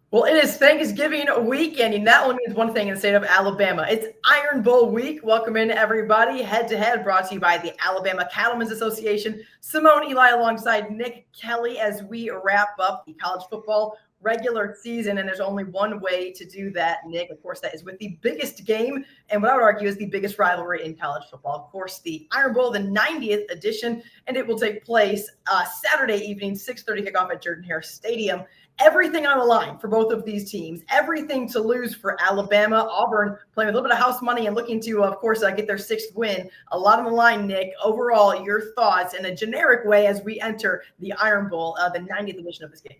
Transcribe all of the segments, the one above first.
Well, it is Thanksgiving weekend, and that only means one thing in the state of Alabama. It's Iron Bowl week. Welcome in, everybody. Head to Head brought to you by the Alabama Cattlemen Association. Simone Eli alongside Nick Kelly as we wrap up the college football regular season. And there's only one way to do that, Nick. Of course, that is with the biggest game, and what I would argue is the biggest rivalry in college football. Of course, the Iron Bowl, the 90th edition, and it will take place Saturday evening, 6:30 kickoff at Jordan-Hare Stadium. Everything on the line for both of these teams, everything to lose for Alabama. Auburn playing with a little bit of house money and looking to, of course, get their sixth win. A lot on the line, Nick. Overall, your thoughts in a generic way as we enter the Iron Bowl, the 90th edition of this game.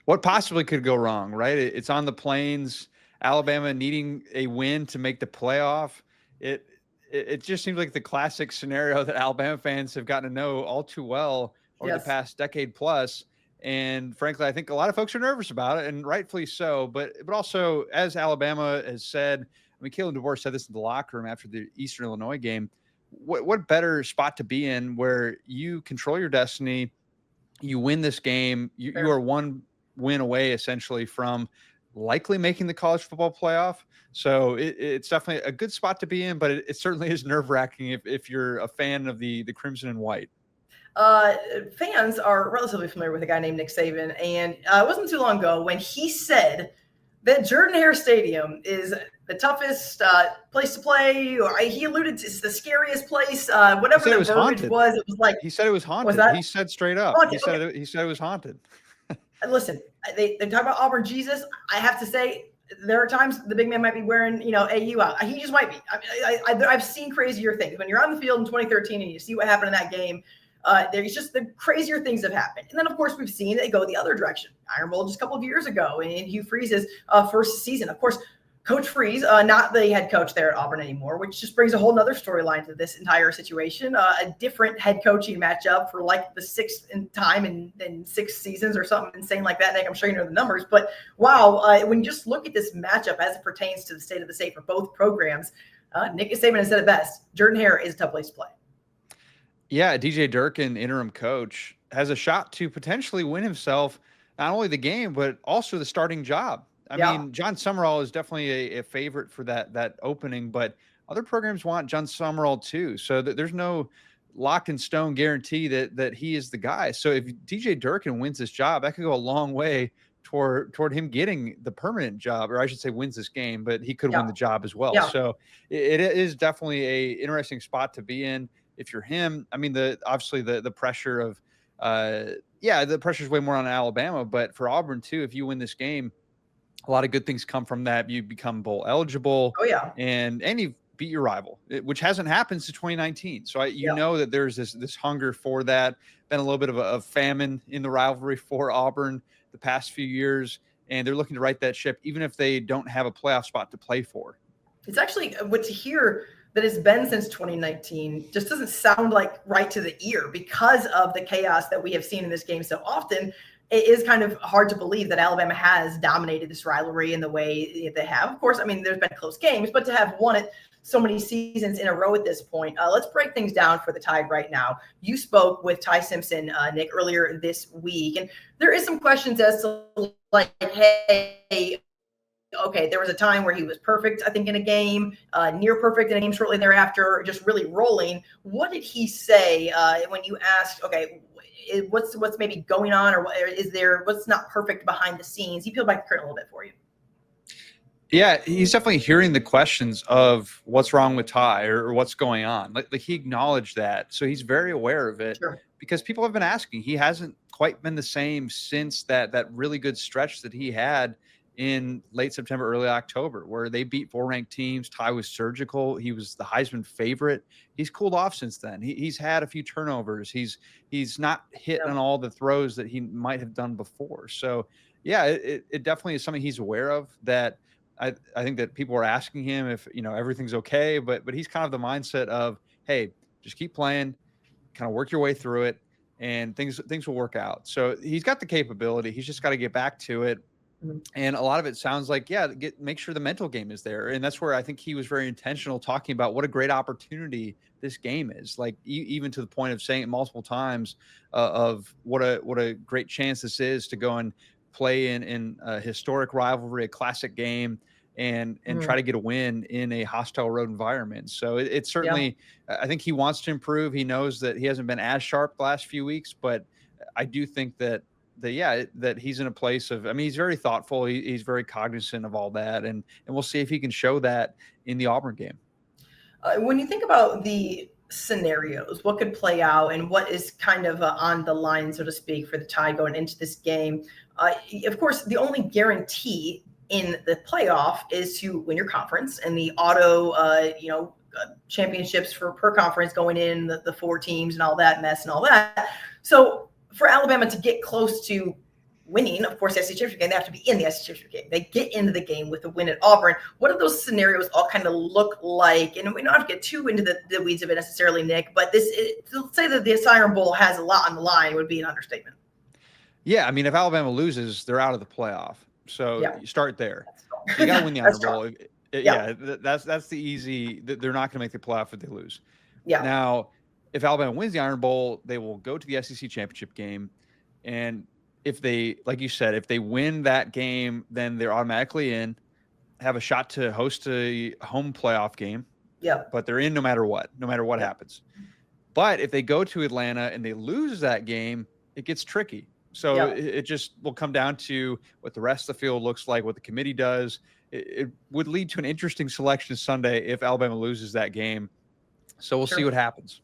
What possibly could go wrong, right? It's on the plains. Alabama needing a win to make the playoff. It just seems like the classic scenario that Alabama fans have gotten to know all too well over the past decade plus. And frankly, I think a lot of folks are nervous about it, and rightfully so. But also, as Alabama has said, I mean, Kalen DeBoer said this in the locker room after the Eastern Illinois game. What better spot to be in where you control your destiny, you win this game, you are one win away essentially from likely making the college football playoff. So it's definitely a good spot to be in, but it certainly is nerve-wracking if you're a fan of the Crimson and White. Fans are relatively familiar with a guy named Nick Saban, and it wasn't too long ago when he said that Jordan-Hare Stadium is the toughest place to play, or he alluded to it's the scariest place. Whatever the verbiage was, it was like he said it was haunted. He said straight up. He said it was haunted. Listen, they talk about Auburn Jesus. I have to say, there are times the big man might be wearing, AU out. He just might be. I've seen crazier things. When you're on the field in 2013 and you see what happened in that game, there's just the crazier things have happened. And then, of course, we've seen it go the other direction. Iron Bowl just a couple of years ago in Hugh Freeze's first season. Of course, Coach Freeze, not the head coach there at Auburn anymore, which just brings a whole nother storyline to this entire situation. A different head coaching matchup for like the sixth time in 6 seasons or something insane like that. Nick, I'm sure you know the numbers. But wow, when you just look at this matchup as it pertains to the state of the state for both programs, Nick Saban has said it best. Jordan-Hare is a tough place to play. Yeah, DJ Durkin, interim coach, has a shot to potentially win himself not only the game, but also the starting job. I mean, John Summerall is definitely a favorite for that opening, but other programs want John Summerall too. So there's no locked in stone guarantee that he is the guy. So if DJ Durkin wins this job, that could go a long way toward him getting the permanent job, or I should say wins this game, but he could win the job as well. Yeah. So it is definitely a interesting spot to be in. If you're him, I mean, obviously the pressure of, the pressure is way more on Alabama, but for Auburn too, if you win this game, a lot of good things come from that. You become bowl eligible. Oh yeah. And you beat your rival, which hasn't happened since 2019. So you know that there's this hunger for that. Been a little bit of a famine in the rivalry for Auburn the past few years, and they're looking to right that ship, even if they don't have a playoff spot to play for. It's actually what to hear that it's been since 2019 just doesn't sound like right to the ear because of the chaos that we have seen in this game so often. It is kind of hard to believe that Alabama has dominated this rivalry in the way they have. Of course, I mean, there's been close games, but to have won it so many seasons in a row at this point, let's break things down for the Tide right now. You spoke with Ty Simpson, Nick, earlier this week, and there is some questions as to like, hey, okay, there was a time where he was perfect, I think, in a game, near perfect in a game shortly thereafter, just really rolling. What did he say when you asked, okay, what's maybe going on, or what's not perfect behind the scenes? He peeled back the curtain a little bit for you. Yeah, he's definitely hearing the questions of what's wrong with Ty or what's going on. Like he acknowledged that. So he's very aware of it because people have been asking. He hasn't quite been the same since that really good stretch that he had in late September, early October, where they beat 4 ranked teams. Ty was surgical. He was the Heisman favorite. He's cooled off since then. He's had a few turnovers. He's not hitting on all the throws that he might have done before. So yeah, it definitely is something he's aware of, that I think that people are asking him if, everything's okay, but he's kind of the mindset of, hey, just keep playing, kind of work your way through it, and things will work out. So he's got the capability. He's just got to get back to it. And a lot of it sounds like, make sure the mental game is there. And that's where I think he was very intentional, talking about what a great opportunity this game is. Like even to the point of saying it multiple times of what a great chance this is to go and play in a historic rivalry, a classic game, and try to get a win in a hostile road environment. So it's certainly, I think he wants to improve. He knows that he hasn't been as sharp the last few weeks, but I do think that that he's in a place of, I mean, he's very thoughtful. He's very cognizant of all that. And we'll see if he can show that in the Auburn game. When you think about the scenarios, what could play out and what is kind of on the line, so to speak, for the Tide going into this game? Of course, the only guarantee in the playoff is to win your conference, and the championships per conference going in, the 4 teams and all that mess and all that. So for Alabama to get close to winning, of course, the SEC championship game, they have to be in the SEC championship game. They get into the game with a win at Auburn. What do those scenarios all kind of look like? And we don't have to get too into the weeds of it necessarily, Nick, but to say that the Iron Bowl has a lot on the line would be an understatement. Yeah, I mean, if Alabama loses, they're out of the playoff. So you start there. You got to win the Iron Bowl. That's the easy. They're not going to make the playoff if they lose. Yeah. Now, if Alabama wins the Iron Bowl, they will go to the SEC championship game, and if they, like you said, if they win that game, then they're automatically in, have a shot to host a home playoff game. Yeah. But they're in no matter what happens. But if they go to Atlanta and they lose that game, it gets tricky. So it just will come down to what the rest of the field looks like, what the committee does. It would lead to an interesting selection Sunday if Alabama loses that game. So we'll see what happens.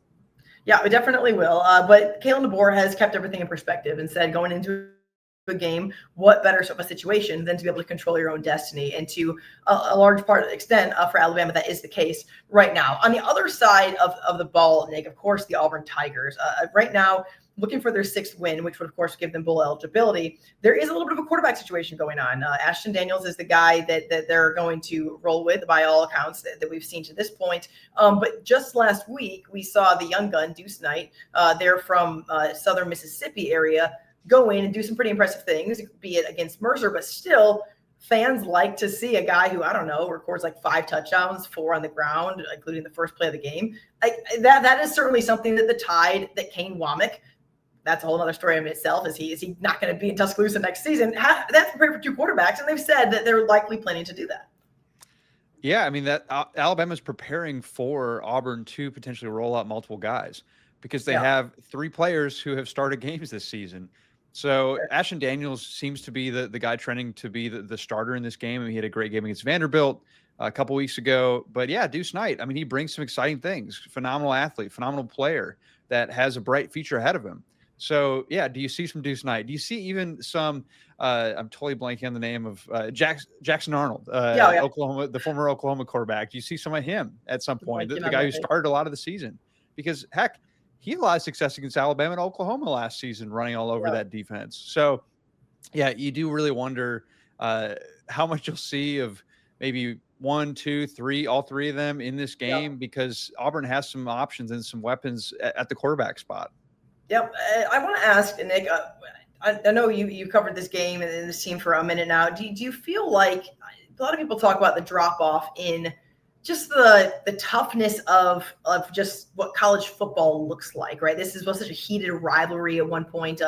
Yeah, it definitely will. But Kalen DeBoer has kept everything in perspective and said, going into a game, what better of a situation than to be able to control your own destiny? And to a large extent for Alabama, that is the case right now. On the other side of the ball, Nick, of course, the Auburn Tigers. Right now, looking for their 6th win, which would, of course, give them bowl eligibility. There is a little bit of a quarterback situation going on. Ashton Daniels is the guy that they're going to roll with by all accounts that we've seen to this point. But just last week, we saw the young gun, Deuce Knight, they're from southern Mississippi area, go in and do some pretty impressive things, be it against Mercer, but still fans like to see a guy who, I don't know, records like 5 touchdowns, 4 on the ground, including the first play of the game. That is certainly something that the Tide, that Kane Womack, that's a whole other story in itself. Is he not going to be in Tuscaloosa next season? That's prepared for 2 quarterbacks, and they've said that they're likely planning to do that. Yeah, I mean, that Alabama's preparing for Auburn to potentially roll out multiple guys because they have 3 players who have started games this season. So Ashton Daniels seems to be the guy trending to be the starter in this game. I mean, he had a great game against Vanderbilt a couple weeks ago. But yeah, Deuce Knight, I mean, he brings some exciting things. Phenomenal athlete, phenomenal player that has a bright future ahead of him. So, yeah, do you see some Deuce Knight? Do you see even some I'm totally blanking on the name of Jackson Arnold, Oklahoma, the former Oklahoma quarterback. Do you see some of him at some point, the guy who started a lot of the season? Because, heck, he had a lot of success against Alabama and Oklahoma last season running all over that defense. So, yeah, you do really wonder how much you'll see of maybe 1, 2, 3, all 3 of them in this game because Auburn has some options and some weapons at the quarterback spot. Yep. I want to ask, Nick, I know you covered this game and this team for a minute now. Do you feel like a lot of people talk about the drop-off in just the toughness of just what college football looks like, right? This was such a heated rivalry at one point.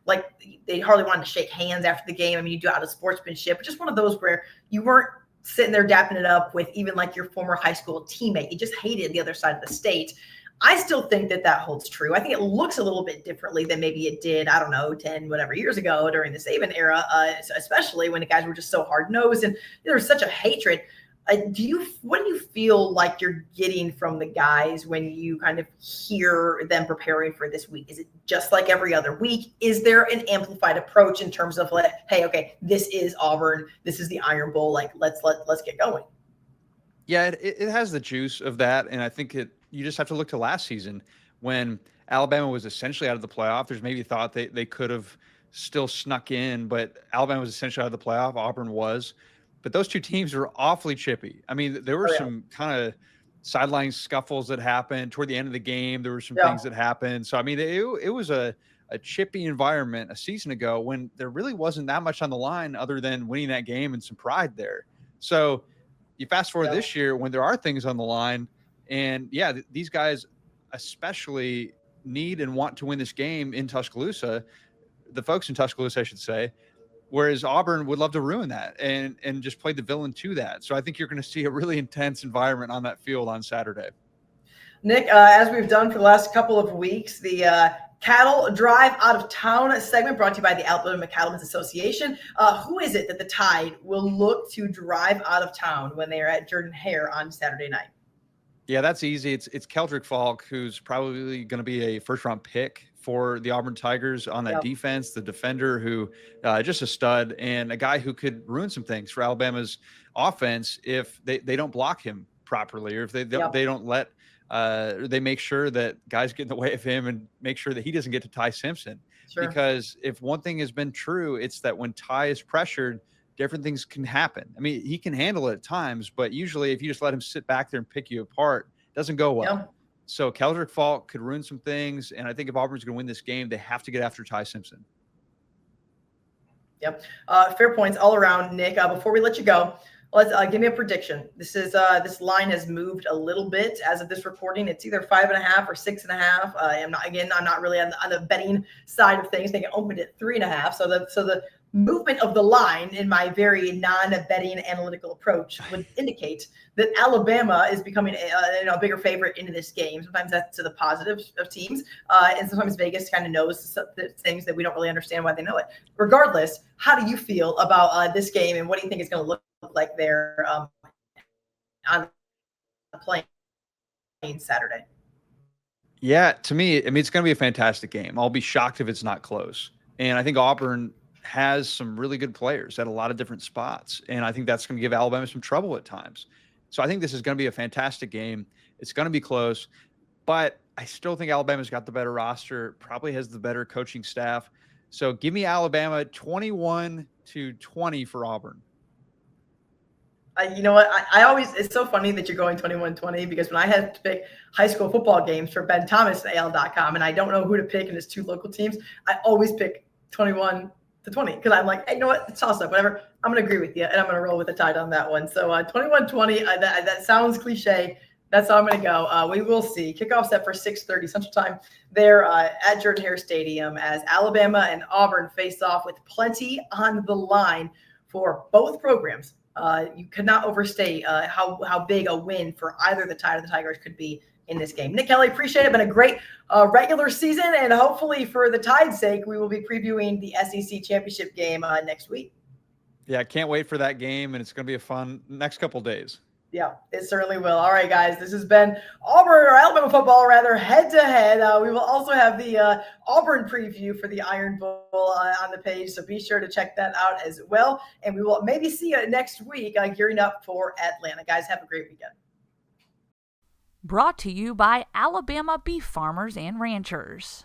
Like they hardly wanted to shake hands after the game. I mean, you do out of sportsmanship, but just one of those where you weren't sitting there dapping it up with even like your former high school teammate. You just hated the other side of the state. I still think that holds true. I think it looks a little bit differently than maybe it did, I don't know, 10 whatever years ago during the Saban era, especially when the guys were just so hard-nosed and there was such a hatred. What do you feel like you're getting from the guys when you kind of hear them preparing for this week? Is it just like every other week? Is there an amplified approach in terms of like, hey, okay, this is Auburn, this is the Iron Bowl, like let's get going? Yeah, it has the juice of that, and I think you just have to look to last season when Alabama was essentially out of the playoff. There's maybe thought they could have still snuck in, but Alabama was essentially out of the playoff. Auburn was. But those 2 teams were awfully chippy. I mean, there were some kind of sideline scuffles that happened toward the end of the game. There were some things that happened. So, I mean, it was a chippy environment a season ago when there really wasn't that much on the line other than winning that game and some pride there. So you fast forward this year when there are things on the line, and these guys especially need and want to win this game in Tuscaloosa. The folks in Tuscaloosa, I should say, Whereas Auburn would love to ruin that and just play the villain to that. So I think you're going to see a really intense environment on that field on Saturday. Nick, as we've done for the last couple of weeks, the Cattle Drive Out of Town segment brought to you by the Alabama Cattlemen Association. Who is it that the Tide will look to drive out of town when they are at Jordan-Hare on Saturday night? Yeah, that's easy. It's Keldrick Falk, who's probably going to be a first-round pick for the Auburn Tigers on that defense, the defender who just a stud and a guy who could ruin some things for Alabama's offense if they don't block him properly, or if they don't let they make sure that guys get in the way of him and make sure that he doesn't get to Ty Simpson. Sure. Because if one thing has been true, it's that when Ty is pressured, different things can happen. I mean, he can handle it at times, but usually if you just let him sit back there and pick you apart, it doesn't go well. Yeah. So Keldrick Falk could ruin some things. And I think if Auburn's going to win this game, they have to get after Ty Simpson. Yep. Fair points all around, Nick. Before we let you go, let's give me a prediction. This line has moved a little bit as of this recording. It's either 5.5 or 6.5. I'm not really on the betting side of things. They opened at 3.5. So the movement of the line in my very non-betting analytical approach would indicate that Alabama is becoming a bigger favorite into this game. Sometimes that's to the positives of teams, and sometimes Vegas kind of knows things that we don't really understand why they know it. Regardless, how do you feel about this game, and what do you think it's going to look like there on the plane Saturday? Yeah, to me, I mean, it's going to be a fantastic game. I'll be shocked if it's not close. And I think Auburn has some really good players at a lot of different spots. And I think that's going to give Alabama some trouble at times. So I think this is going to be a fantastic game. It's going to be close, but I still think Alabama's got the better roster, probably has the better coaching staff. So give me Alabama 21-20 for Auburn. You know what? I always, it's so funny that you're going 21-20 because when I had to pick high school football games for Ben Thomas at AL.com, and I don't know who to pick in his two local teams, I always pick 21-20 because I'm like, hey, you know what? It's toss up, whatever. I'm going to agree with you, and I'm going to roll with the Tide on that one. So 21-20, that sounds cliche. That's how I'm going to go. We will see. Kickoff set for 6:30 Central Time there at Jordan-Hare Stadium as Alabama and Auburn face off with plenty on the line for both programs. You could not overstate how big a win for either the Tide or the Tigers could be in this game. Nick Kelly, appreciate it. Been a great regular season, and hopefully for the Tide's sake, we will be previewing the SEC championship game next week. Yeah, I can't wait for that game, and it's going to be a fun next couple days. Yeah, it certainly will. All right, guys, this has been Auburn, or Alabama football, rather, head-to-head. We will also have the Auburn preview for the Iron Bowl on the page, so be sure to check that out as well. And we will maybe see you next week gearing up for Atlanta. Guys, have a great weekend. Brought to you by Alabama Beef Farmers and Ranchers.